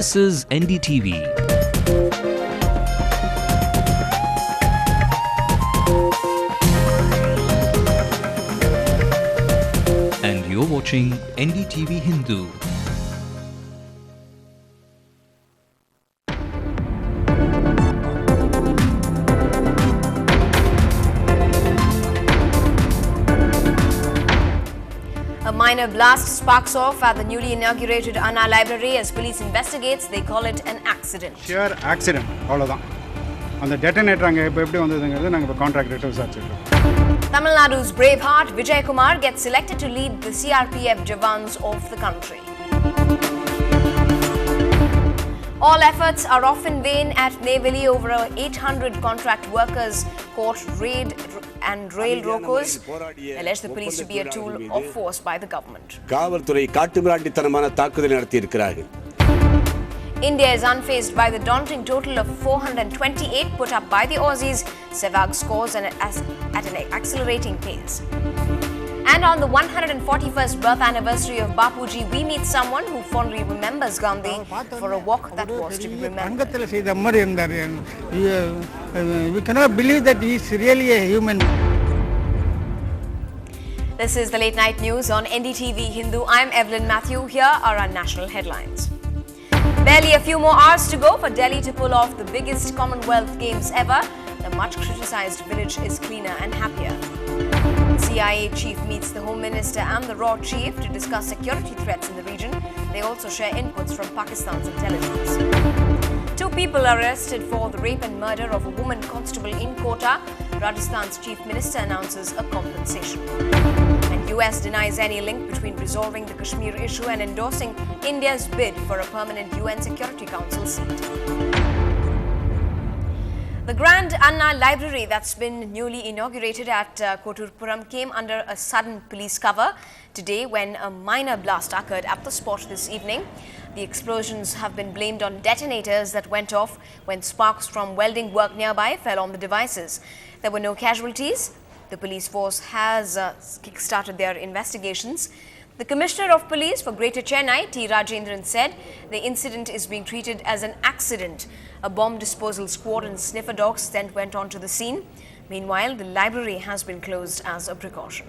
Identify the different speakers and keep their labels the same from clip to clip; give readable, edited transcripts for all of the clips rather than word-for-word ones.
Speaker 1: This is NDTV. And you're watching NDTV Hindu.
Speaker 2: A minor blast sparks off at the newly inaugurated Anna Library. As police investigates, they call it an accident.
Speaker 3: Sheer accident. All on the detonator, contract
Speaker 2: Tamil Nadu's braveheart Vijay Kumar gets selected to lead the CRPF Jawans of the country. All efforts are often vain at Neyveli. Over 800 contract workers caught raid and rail rokos allege the police to be a tool of force by the government. India is unfazed by the daunting total of 428 put up by the Aussies. Sehwag scores at an accelerating pace. And on the 141st birth anniversary of Bapuji, we meet someone who fondly remembers Gandhi for a walk that was to be remembered.
Speaker 4: We cannot believe that he is really a human.
Speaker 2: This is the Late Night News on NDTV Hindu. I'm Evelyn Matthew. Here are our national headlines. Barely a few more hours to go for Delhi to pull off the biggest Commonwealth Games ever. The much criticized village is cleaner and happier. CIA chief meets the Home Minister and the RAW chief to discuss security threats in the region. They also share inputs from Pakistan's intelligence. 2 people are arrested for the rape and murder of a woman constable in Kota. Rajasthan's chief minister announces a compensation. And US denies any link between resolving the Kashmir issue and endorsing India's bid for a permanent UN Security Council seat. The Grand Anna Library that's been newly inaugurated at Koturpuram came under a sudden police cover today when a minor blast occurred at the spot this evening. The explosions have been blamed on detonators that went off when sparks from welding work nearby fell on the devices. There were no casualties. The police force has kick-started their investigations. The Commissioner of Police for Greater Chennai, T. Rajendran, said the incident is being treated as an accident. A bomb disposal squad and sniffer dogs then went onto the scene. Meanwhile, the library has been closed as a precaution.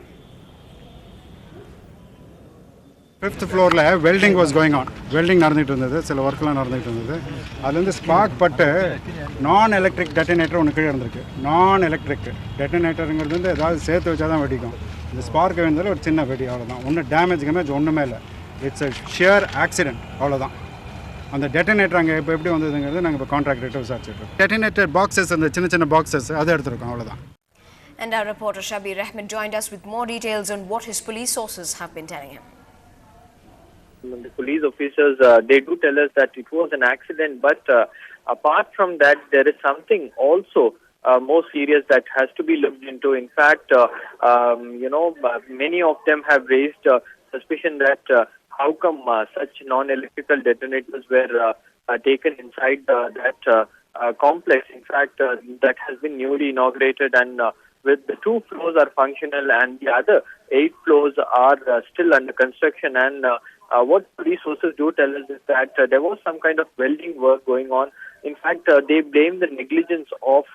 Speaker 3: 5th floor welding was going on. Welding நடந்துட்டு இருந்தது, சில வர்க்லாம் நடந்துட்டு இருந்தது. அதுல இருந்து spark பட்டு நான் electric detonator ஒன்னு கீழ இருந்திருக்கு. நான் எலக்ட்ரிக் டெட்டனேட்டர்ங்கிறது வந்து ஏதாவது சேர்த்து வச்சா தான் வெடிக்கும். இந்த ஸ்பார்க் வேணும்னால ஒரு சின்ன வெடி அவ்வளவுதான். ஒண்ணு டேமேஜ் ஒண்ணுமே இல்ல. இட்ஸ் a sheer accident அவ்வளவுதான். அந்த டெட்டனேட்டர் அங்க எப்படி வந்ததுங்கிறது நாங்க இப்ப கான்ட்ராக்டர்ட்ட விசாரிச்சிட்டு இருக்கோம். டெட்டனேட்டர் பாக்ஸஸ் அந்த சின்ன பாக்ஸஸ் அதை எடுத்துறோம் அவ்வளவுதான்.
Speaker 2: And our reporter Shabir Ahmed joined us with more details on what his police sources have been telling him.
Speaker 5: The police officers, they do tell us that it was an accident, but apart from that, there is something also more serious that has to be looked into. In fact, many of them have raised suspicion that how come such non-electrical detonators were taken inside that complex. In fact, that has been newly inaugurated, and with the 2 floors are functional and the other 8 floors are still under construction. And what police sources do tell us is that there was some kind of welding work going on. In fact, they blame the negligence of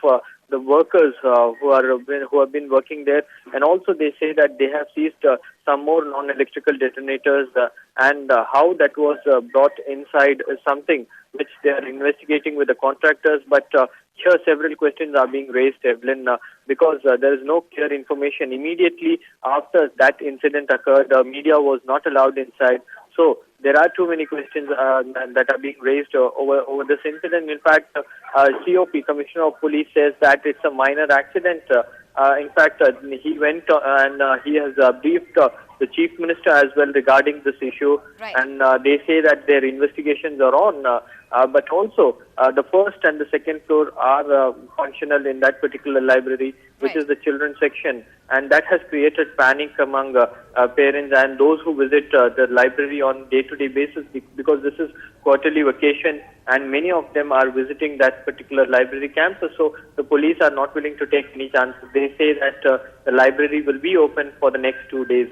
Speaker 5: the workers who have been working there, and also they say that they have seized some more non-electrical detonators, and how that was brought inside is something which they are investigating with the contractors. But here several questions are being raised, Evelyn, because there is no clear information. Immediately after that incident occurred, media was not allowed inside. So there are too many questions that are being raised over this incident. In fact, COP, Commissioner of Police, says that it's a minor accident. In fact, he went and he has briefed the Chief Minister as well regarding this issue.
Speaker 2: Right.
Speaker 5: And they say that their investigations are on. But also, the first and the second floor are functional in that particular library, which is the children's section. And that has created panic among parents and those who visit the library on day-to-day basis, because this is quarterly vacation and many of them are visiting that particular library campus. So the police are not willing to take any chances. They say that the library will be open for the next 2 days.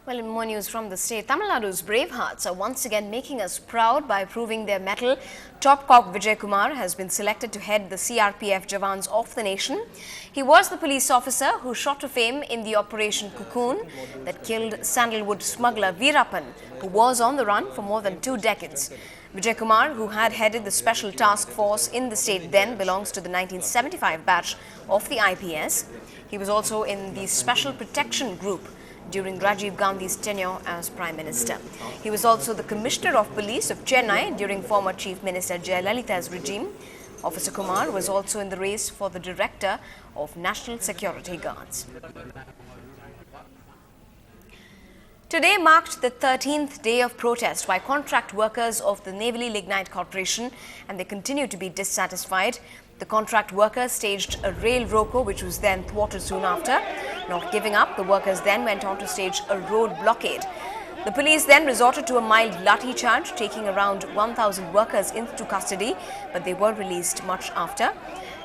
Speaker 2: Well, in more news from the state, Tamil Nadu's Bravehearts are once again making us proud by proving their mettle. Top cop Vijay Kumar has been selected to head the CRPF Jawans of the nation. He was the police officer who shot to fame in the Operation Cocoon that killed sandalwood smuggler Veerappan, who was on the run for more than 2 decades. Vijay Kumar, who had headed the special task force in the state then, belongs to the 1975 batch of the IPS. He was also in the Special Protection Group during Rajiv Gandhi's tenure as Prime Minister. He was also the Commissioner of Police of Chennai during former Chief Minister Jayalalitha's regime. Officer Kumar was also in the race for the Director of National Security Guards. Today marked the 13th day of protest by contract workers of the Navali Lignite Corporation, and they continue to be dissatisfied. The contract workers staged a rail roko, which was then thwarted soon after. Not giving up, the workers then went on to stage a road blockade. The police then resorted to a mild lathi charge, taking around 1,000 workers into custody, but they were released much after.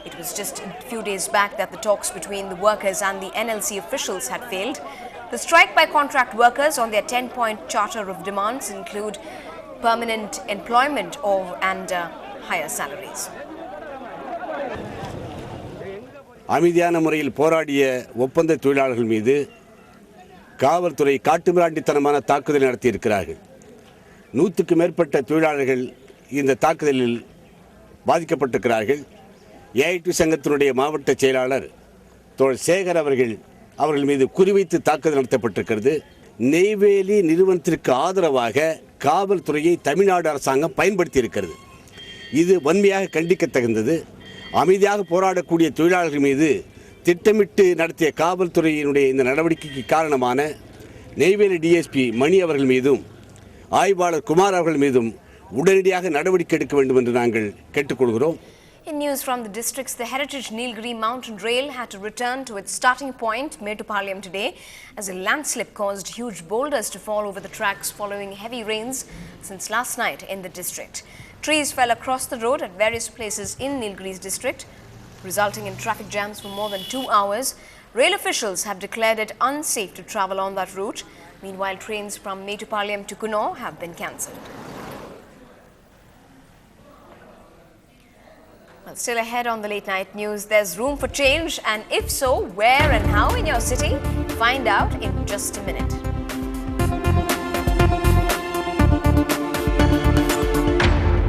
Speaker 2: It was just a few days back that the talks between the workers and the NLC officials had failed. The strike by contract workers on their 10-point charter of demands include permanent employment and higher salaries.
Speaker 6: அமைதியான முறையில் போராடிய ஒப்பந்த தொழிலாளர்கள் மீது காவல்துறை காட்டுமிராண்டித்தனமான தாக்குதல் நடத்தியிருக்கிறார்கள். 100க்கு மேற்பட்ட தொழிலாளர்கள் இந்த தாக்குதலில் பாதிக்கப்பட்டிருக்கிறார்கள். ஏஐடி சங்கத்தினுடைய மாவட்ட செயலாளர் தோழர் சேகர் அவர்கள் மீது குறிவைத்து தாக்குதல் நடத்தப்பட்டிருக்கிறது. நெய்வேலி நிறுவனத்திற்கு ஆதரவாக காவல்துறையை தமிழ்நாடு அரசாங்கம் பயன்படுத்தி இருக்கிறது. இது வன்மையாக கண்டிக்கத்தகுந்தது. அமைதியாக போராடக்கூடிய தொழிலாளர்கள் மீது திட்டமிட்டு நடத்திய காவல்துறையினுடைய இந்த நடவடிக்கைக்கு காரணமான நெய்வேலி டிஎஸ்பி மணி அவர்கள் மீதும் ஆய்வாளர் குமார் அவர்கள் மீதும் உடனடியாக நடவடிக்கை எடுக்க வேண்டும் என்று நாங்கள் கேட்டுக்கொள்கிறோம்.
Speaker 2: In news from the districts, the heritage Nilgiri mountain rail had to return to its starting point, Metupalayam, today as a landslip caused huge boulders to fall over the tracks following heavy rains since last night in the district. Trees fell across the road at various places in Nilgiri's district, resulting in traffic jams for more than 2 hours. Rail officials have declared it unsafe to travel on that route. Meanwhile, trains from Metupalayam to Kuno have been cancelled. Well, still ahead on the late night news, there's room for change, and if so, where and how in your city? Find out in just a minute.